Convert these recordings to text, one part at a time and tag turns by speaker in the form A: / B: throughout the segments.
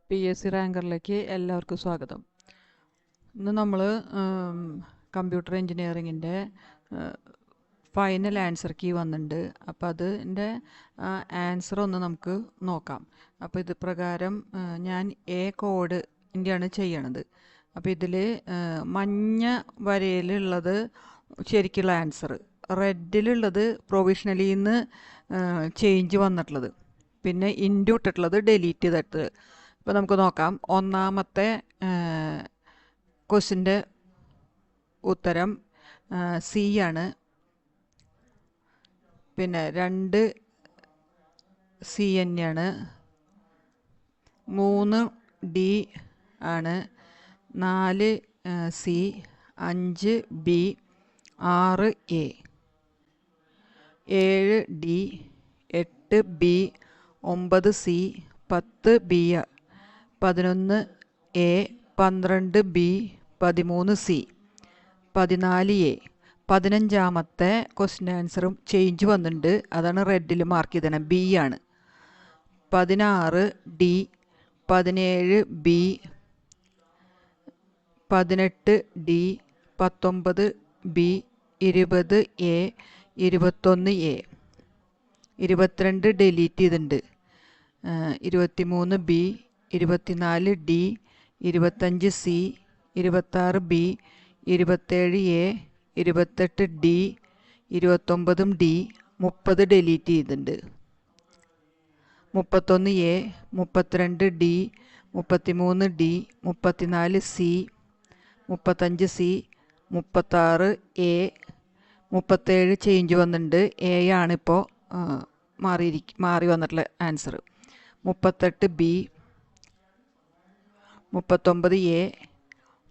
A: PSC റാങ്കറിലേക്ക് എല്ലാവർക്കും സ്വാഗതം. ഇന്ന് നമ്മൾ കമ്പ്യൂട്ടർ എഞ്ചിനീയറിങ്ങിൻ്റെ ഫൈനൽ ആൻസർ കീ വന്നിട്ടുണ്ട്. അപ്പോൾ അതിൻ്റെ ആൻസർ ഒന്ന് നമുക്ക് നോക്കാം. അപ്പോൾ ഇത് പ്രകാരം ഞാൻ കോഡ് ഇന്ത്യയാണ് ചെയ്യണത്. അപ്പോൾ ഇതിൽ മഞ്ഞ വരയിലുള്ളത് ശരിക്കുള്ള ആൻസർ, റെഡിലുള്ളത് പ്രൊവിഷണലിന്ന് ചേഞ്ച് വന്നിട്ടുള്ളത്, പിന്നെ ഇൻറ്റു ഇട്ടിട്ടുള്ളത് ഡിലീറ്റ് ചെയ്തിട്ട്. ഇപ്പോൾ നമുക്ക് നോക്കാം. ഒന്നാമത്തെ ക്വസ്റ്റിൻ്റെ ഉത്തരം സി ആണ്. പിന്നെ 2 സി തന്നെയാണ്. 3 ഡി ആണ്. 4 C, 5 B, 6 A, 7 D, 8 B, 9 C, 10 B, 11 A, 12 B, 13 C, 14 A. 15ാമത്തെ ക്വസ്റ്റ്യൻ ആൻസറും ചേഞ്ച് വന്നിട്ടുണ്ട്. അതാണ് റെഡിൽ മാർക്ക് ചെയ്തത്, ബി ആണ്. 16 D, 17 B, 18 D, 19 B, 20 A, 21 A. 22 delete ചെയ്തിട്ടുണ്ട്. 23 B, 24 D, 25 C, 26 B, 27 A, 28 D, 29 D, 30 delete ചെയ്തിട്ടുണ്ട്. 31 A, 32 D, 33 D, 34 C, 35 C, 36 A, 37 change വന്നിട്ടുണ്ട്. എ ആണിപ്പോൾ മാറി വന്നിട്ടുള്ള answer. 38 B, 39 A,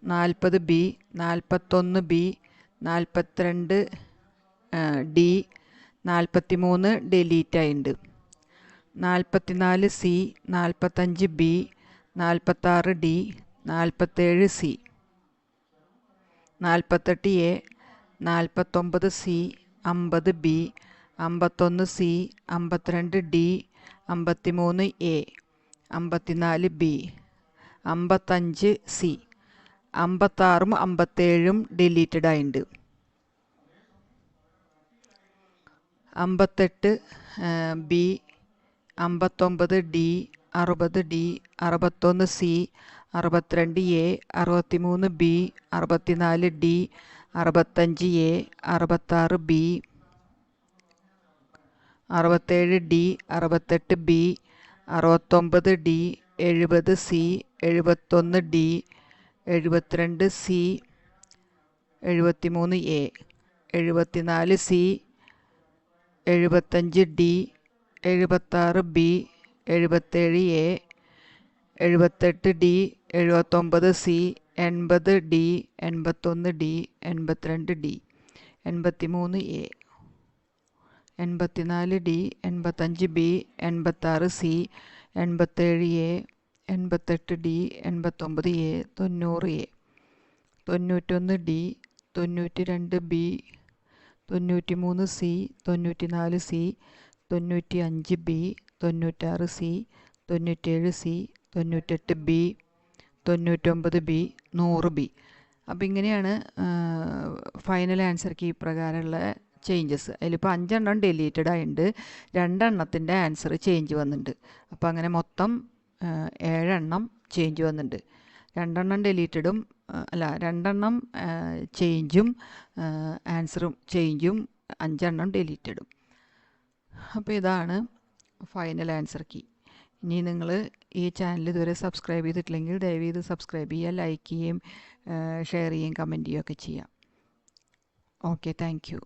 A: 40 B, 41 B, 42 D, 43 delete ആയിട്ടുണ്ട്. 44 C, 45 B, 46 D, 47 C, 48 A, 49 C, 50 B, 51 C, 52 D, 53 A, 54 B, 55 C. 56ഉം 57ഉം deleted ആയിട്ടുണ്ട്. 58 B, 59 D, 60 D, 61 C, 62 A, 63 B, 64 D, 65 A, 66 B, 67 D, 68 B, 69 D, 70 C, 71 D, 72 C, 73 A, 74 C, 75 D, 76 B, 77 A, 78 D, 79 C, 80 D, 81 D, 82 D, 83 A, 84 D, 85 B, 86 C, 87 A, 88 D, 89 A, 90 A, 91 D, 92 B, 93 C, 94 C, 95 B, 96 C, 97 C, 98 B, 99 B, 100 B. അപ്പം ഇങ്ങനെയാണ് final answer key പ്രകാരമുള്ള changes. അതിലിപ്പോൾ 5 deleted ആയിട്ടുണ്ട്, 2 answer change വന്നിട്ടുണ്ട്. അപ്പോൾ അങ്ങനെ മൊത്തം 7 change വന്നിട്ടുണ്ട്. 2 ഡിലീറ്റഡും അല്ല, 2 ചേഞ്ചും ആൻസറും ചേഞ്ചും, 5 ഡിലീറ്റഡും. അപ്പോൾ ഇതാണ് ഫൈനൽ ആൻസർ കീ. ഇനി നിങ്ങൾ ഈ ചാനൽ ഇതുവരെ സബ്സ്ക്രൈബ് ചെയ്തിട്ടില്ലെങ്കിൽ ദയവേത് സബ്സ്ക്രൈബ് ചെയ്യുക, ലൈക്ക് ചെയ്യുകയും ഷെയർ ചെയ്യുകയും കമൻറ്റ് ചെയ്യുകയൊക്കെ ചെയ്യാം. Okay, thank you.